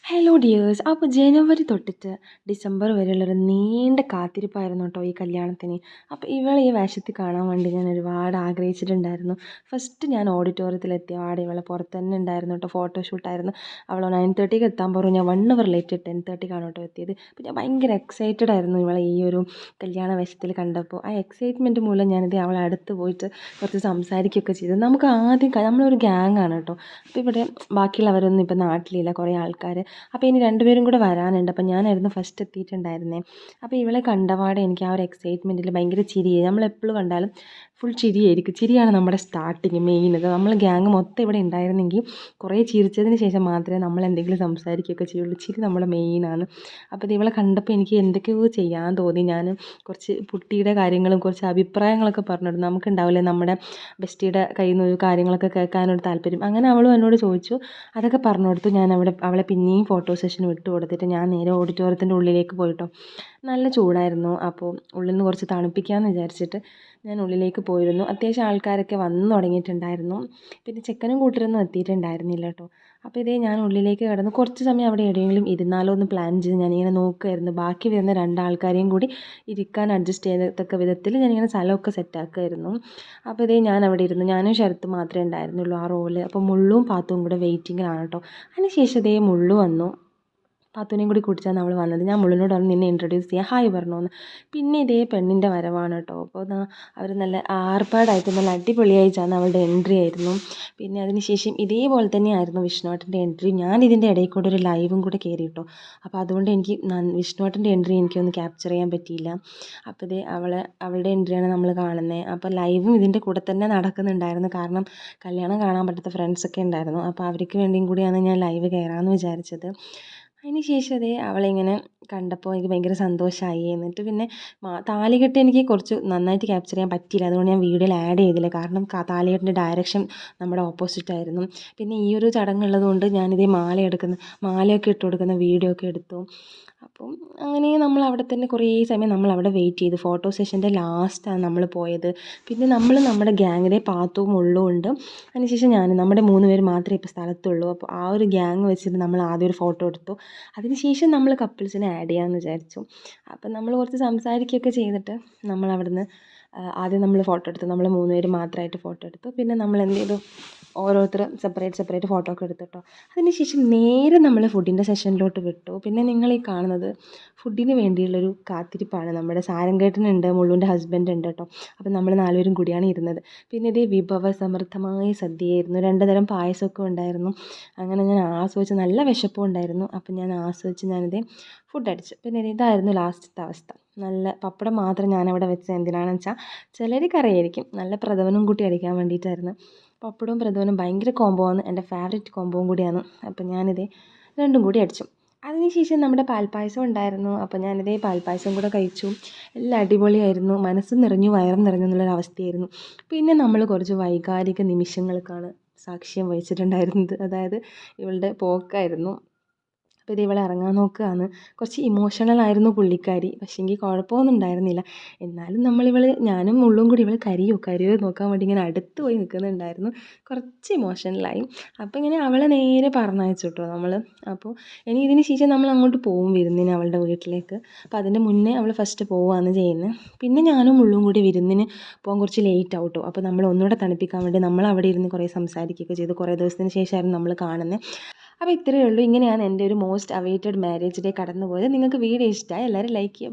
Hello dears. അപ്പോൾ ജനുവരി തൊട്ടിട്ട് December വരെയുള്ളൊരു നീണ്ട കാത്തിരിപ്പായിരുന്നു കേട്ടോ ഈ കല്യാണത്തിന്. അപ്പോൾ ഇവളെ ഈ വേഷത്തിൽ കാണാൻ വേണ്ടി ഞാൻ ഒരുപാട് ആഗ്രഹിച്ചിട്ടുണ്ടായിരുന്നു. ഫസ്റ്റ് ഞാൻ ഓഡിറ്റോറിയത്തിലെത്തിയ പാടെ ഇവളെ പുറത്ത് തന്നെ ഉണ്ടായിരുന്നു കേട്ടോ, ഫോട്ടോഷൂട്ടായിരുന്നു. അവൾ 9:30ക്ക് എത്താൻ പറഞ്ഞു. ഞാൻ 1 അവർ ലേറ്റ് 10:30ക്കാണ് കേട്ടോ എത്തിയത്. അപ്പോൾ ഞാൻ ഭയങ്കര എക്സൈറ്റഡ് ആയിരുന്നു ഇവളെ ഈ ഒരു കല്യാണ വേഷത്തിൽ കണ്ടപ്പോൾ. ആ എക്സൈറ്റ്മെൻറ്റ് മൂലം ഞാനിത് അവളെ അടുത്ത് പോയിട്ട് കുറച്ച് സംസാരിക്കുകയൊക്കെ ചെയ്തു. നമുക്ക് ആദ്യം നമ്മളൊരു ഗ്യാങ് ആണ് കേട്ടോ. അപ്പോൾ ഇവിടെ ബാക്കിയുള്ളവരൊന്നും ഇപ്പോൾ നാട്ടിലില്ല, കുറേ ആൾക്കാർ. അപ്പോൾ ഇനി രണ്ടുപേരും കൂടെ വരാനുണ്ട്. അപ്പോൾ ഞാനായിരുന്നു ഫസ്റ്റ് എത്തിയിട്ടുണ്ടായിരുന്നേ. അപ്പോൾ ഇവളെ കണ്ടപാടെ എനിക്ക് ആ ഒരു എക്സൈറ്റ്മെൻറ്റിൽ ഭയങ്കര ചിരിയായി. നമ്മളെപ്പോഴും കണ്ടാലും ഫുൾ ചിരിയായിരിക്കും. ചിരിയാണ് നമ്മുടെ സ്റ്റാർട്ടിങ് മെയിൻ. അത് നമ്മൾ ഗ്യാങ് മൊത്തം ഇവിടെ ഉണ്ടായിരുന്നെങ്കിൽ കുറേ ചിരിച്ചതിന് ശേഷം മാത്രമേ നമ്മൾ എന്തെങ്കിലും സംസാരിക്കുകയൊക്കെ ചെയ്യുള്ളൂ. ചിരി നമ്മുടെ മെയിനാണ്. അപ്പോൾ ഇത് ഇവളെ കണ്ടപ്പോൾ എനിക്ക് എന്തൊക്കെയോ ചെയ്യാൻ തോന്നി. ഞാൻ കുറച്ച് പുട്ടിയുടെ കാര്യങ്ങളും കുറച്ച് അഭിപ്രായങ്ങളൊക്കെ പറഞ്ഞിരുന്നു. നമുക്കുണ്ടാവില്ലേ നമ്മുടെ ബെസ്റ്റിയുടെ കയ്യിൽ നിന്ന് ഒരു കാര്യങ്ങളൊക്കെ കേൾക്കാനൊരു താല്പര്യം. അങ്ങനെ അവളും എന്നോട് ചോദിച്ചു. അതൊക്കെ പറഞ്ഞു കൊടുത്തു. ഞാൻ അവളെ പിന്നെയും ഫോട്ടോ സെഷൻ വിട്ടു കൊടുത്തിട്ട് ഞാൻ നേരെ ഓഡിറ്റോറിയത്തിൻ്റെ ഉള്ളിലേക്ക് പോയിട്ടോ. നല്ല ചൂടായിരുന്നു. അപ്പോൾ ഉള്ളിൽ നിന്ന് കുറച്ച് തണുപ്പിക്കാമെന്ന് വിചാരിച്ചിട്ട് ഞാൻ ഉള്ളിലേക്ക് പോയിരുന്നു. അത്യാവശ്യം ആൾക്കാരൊക്കെ വന്നു തുടങ്ങിയിട്ടുണ്ടായിരുന്നു. പിന്നെ ചെക്കനും കൂട്ടരൊന്നും എത്തിയിട്ടുണ്ടായിരുന്നില്ല കേട്ടോ. അപ്പോൾ ഇതേ ഞാൻ ഉള്ളിലേക്ക് കടന്ന് കുറച്ച് സമയം അവിടെ എവിടെയെങ്കിലും ഇരുന്നാലോ എന്ന് പ്ലാൻ ചെയ്ത് ഞാനിങ്ങനെ നോക്കുമായിരുന്നു. ബാക്കി വരുന്ന 2 ആൾക്കാരെയും കൂടി ഇരിക്കാൻ അഡ്ജസ്റ്റ് ചെയ്യത്തക്ക വിധത്തിൽ ഞാനിങ്ങനെ സ്ഥലമൊക്കെ സെറ്റാക്കുമായിരുന്നു. അപ്പോൾ ഇതേ ഞാൻ അവിടെ ഇരുന്നു. ഞാനും ശരത്തും മാത്രമേ ഉണ്ടായിരുന്നുള്ളൂ ആ റോള്. അപ്പോൾ മുള്ളും പാത്തും കൂടെ വെയിറ്റിങ്ങിലാണ് കേട്ടോ. അതിന് ശേഷം ഇതേ മുള്ളു വന്നു. പാത്തുവിനെയും കൂടി കൂട്ടിച്ചാണ് അവൾ വന്നത്. ഞാൻ മുള്ളിനോട് പറഞ്ഞു നിന്നെ ഇൻട്രൊഡ്യൂസ് ചെയ്യാം, ഹായ് പറഞ്ഞു എന്ന്. പിന്നെ ഇതേ പെണ്ണിൻ്റെ വരവാണ് കേട്ടോ. അപ്പോൾ അവർ നല്ല ആർപ്പാടായിട്ട് നല്ല അടിപൊളിയായിട്ടാണ് അവളുടെ എൻട്രി ആയിരുന്നു. പിന്നെ അതിന് ശേഷം ഇതേപോലെ തന്നെയായിരുന്നു വിഷ്ണുവേട്ടൻ്റെ എൻട്രി. ഞാൻ ഇതിൻ്റെ ഇടയിൽ കൂടെ ഒരു ലൈവും കൂടെ കയറി കേട്ടോ. അപ്പോൾ അതുകൊണ്ട് എനിക്ക് വിഷ്ണുവേട്ടൻ്റെ എൻട്രി എനിക്കൊന്ന് ക്യാപ്ചർ ചെയ്യാൻ പറ്റിയില്ല. അപ്പോൾ ഇതേ അവളുടെ എൻട്രിയാണ് നമ്മൾ കാണുന്നത്. അപ്പോൾ ലൈവും ഇതിൻ്റെ കൂടെ തന്നെ നടക്കുന്നുണ്ടായിരുന്നു. കാരണം കല്യാണം കാണാൻ പറ്റാത്ത ഫ്രണ്ട്സൊക്കെ ഉണ്ടായിരുന്നു. അപ്പോൾ അവർക്ക് വേണ്ടിയും കൂടിയാണ് ഞാൻ ലൈവ് കയറാമെന്ന് വിചാരിച്ചത്. അതിന് ശേഷം അതേ അവളിങ്ങനെ കണ്ടപ്പോൾ എനിക്ക് ഭയങ്കര സന്തോഷമായി. എന്നിട്ട് പിന്നെ താലികെട്ട് എനിക്ക് കുറച്ച് നന്നായിട്ട് ക്യാപ്ചർ ചെയ്യാൻ പറ്റിയില്ല. അതുകൊണ്ട് ഞാൻ വീഡിയോയിൽ ആഡ് ചെയ്തില്ല. കാരണം താലികെട്ടിൻ്റെ ഡയറക്ഷൻ നമ്മുടെ ഓപ്പോസിറ്റ് ആയിരുന്നു. പിന്നെ ഈ ഒരു ചടങ്ങുള്ളത് കൊണ്ട് ഞാനിതേ മാലയൊക്കെ ഇട്ട് കൊടുക്കുന്ന വീഡിയോ ഒക്കെ എടുത്തു. അപ്പം അങ്ങനെ നമ്മൾ അവിടെ തന്നെ കുറേ സമയം നമ്മൾ അവിടെ വെയിറ്റ് ചെയ്തു. ഫോട്ടോ സെഷൻ്റെ ലാസ്റ്റാണ് നമ്മൾ പോയത്. പിന്നെ നമ്മൾ നമ്മുടെ ഗ്യാങ്ങിലെ പാത്തും മുള്ളും ഉണ്ട്. അതിനുശേഷം നമ്മുടെ 3 പേര് മാത്രമേ ഇപ്പോൾ സ്ഥലത്തുള്ളൂ. അപ്പോൾ ആ ഒരു ഗ്യാങ് വെച്ചിട്ട് നമ്മൾ ആദ്യം ഒരു ഫോട്ടോ എടുത്തു. അതിനുശേഷം നമ്മൾ കപ്പിൾസിനെ ആഡ് ചെയ്യാമെന്ന് വിചാരിച്ചു. അപ്പം നമ്മൾ കുറച്ച് സംസാരിക്കുകയൊക്കെ ചെയ്തിട്ട് നമ്മൾ അവിടുന്ന് ആദ്യം നമ്മൾ ഫോട്ടോ എടുത്തു. നമ്മൾ 3 പേര് മാത്രമായിട്ട് ഫോട്ടോ എടുത്തു. പിന്നെ നമ്മൾ എന്ത് ചെയ്തു, ഓരോരുത്തർ സെപ്പറേറ്റ് ഫോട്ടോ ഒക്കെ എടുത്തു കേട്ടോ. അതിനുശേഷം നേരെ നമ്മൾ ഫുഡിൻ്റെ സെഷനിലോട്ട് വിട്ടു. പിന്നെ നിങ്ങൾ ഈ കാണുന്നത് ഫുഡിന് വേണ്ടിയുള്ളൊരു കാത്തിരിപ്പാണ്. നമ്മുടെ സാരംഗേട്ടനുണ്ട്, മുള്ളുവിൻ്റെ ഹസ്ബൻഡ് ഉണ്ട് കേട്ടോ. അപ്പം നമ്മൾ 4 പേരും കൂടിയാണ് ഇരുന്നത്. പിന്നെ ഇതേ വിഭവസമൃദ്ധമായ സദ്യയായിരുന്നു. 2 തരം പായസമൊക്കെ ഉണ്ടായിരുന്നു. അങ്ങനെ ഞാൻ ആസ്വദിച്ച്, നല്ല വിശപ്പും ഉണ്ടായിരുന്നു. അപ്പം ഞാൻ ആസ്വദിച്ച് ഞാനിതേ ഫുഡ് അടിച്ചു. പിന്നെ ഇതായിരുന്നു ലാസ്റ്റത്തെ അവസ്ഥ. നല്ല പപ്പടം മാത്രം ഞാനവിടെ വെച്ചത് എന്തിനാണെന്ന് വെച്ചാൽ ചിലർക്ക് അറിയായിരിക്കും, നല്ല പ്രഥമനും കൂട്ടി അടിക്കാൻ വേണ്ടിയിട്ടായിരുന്നു. പപ്പടവും പ്രഥമനും ഭയങ്കര കോംബോ ആണ്, എൻ്റെ ഫേവറേറ്റ് കോംബോവും കൂടിയാണ്. അപ്പം ഞാനിതേ രണ്ടും കൂടി അടിച്ചു. അതിനുശേഷം നമ്മുടെ പാൽപ്പായസം ഉണ്ടായിരുന്നു. അപ്പോൾ ഞാനിതേ പാൽപ്പായസം കൂടെ കഴിച്ചു. എല്ലാം അടിപൊളിയായിരുന്നു. മനസ്സ് നിറഞ്ഞു വയറും നിറഞ്ഞു എന്നുള്ളൊരവസ്ഥയായിരുന്നു. പിന്നെ നമ്മൾ കുറച്ച് വൈകാരിക നിമിഷങ്ങൾക്കാണ് സാക്ഷ്യം വഹിച്ചിട്ടുണ്ടായിരുന്നത്. അതായത് ഇവളുടെ പോക്കായിരുന്നു. അപ്പോൾ ഇത് ഇവളെ ഇറങ്ങാൻ നോക്കുകയാണ്. കുറച്ച് ഇമോഷണൽ ആയിരുന്നു പുള്ളിക്കാരി. പക്ഷേങ്കിൽ കുഴപ്പമൊന്നും ഉണ്ടായിരുന്നില്ല. എന്നാലും ഞാനും മുള്ളും കൂടി ഇവൾ കരയോ നോക്കാൻ വേണ്ടി ഇങ്ങനെ അടുത്ത് പോയി നിൽക്കുന്നുണ്ടായിരുന്നു. കുറച്ച് ഇമോഷണലായി. അപ്പോൾ ഇങ്ങനെ അവളെ നേരെ പറഞ്ഞയച്ചു കേട്ടോ നമ്മൾ. അപ്പോൾ ഇനി ഇതിന് ശേഷം നമ്മൾ അങ്ങോട്ട് പോകും വിരുന്നിന് അവളുടെ വീട്ടിലേക്ക്. അപ്പോൾ അതിൻ്റെ മുന്നേ അവൾ ഫസ്റ്റ് പോവുകയാണ് ചെയ്യുന്നത്. പിന്നെ ഞാനും മുള്ളും കൂടി വിരുന്നിന് പോകാൻ കുറച്ച് ലേറ്റ് ആവും കേട്ടോ. അപ്പോൾ നമ്മൾ ഒന്നുകൂടെ തണുപ്പിക്കാൻ വേണ്ടി നമ്മൾ അവിടെ ഇരുന്ന് കുറേ സംസാരിക്കുകയൊക്കെ ചെയ്തു. കുറേ ദിവസത്തിന് ശേഷമായിരുന്നു നമ്മൾ കാണുന്നത്. അപ്പോൾ ഇത്രയേ ഉള്ളൂ. ഇങ്ങനെയാണ് എൻ്റെ ഒരു മോസ്റ്റ് അവൈറ്റഡ് മാരേജ് ഡേ കടന്നു പോയത്. നിങ്ങൾക്ക് വീഡിയോ ഇഷ്ടമായി എല്ലാവരും ലൈക്ക് ചെയ്യുക.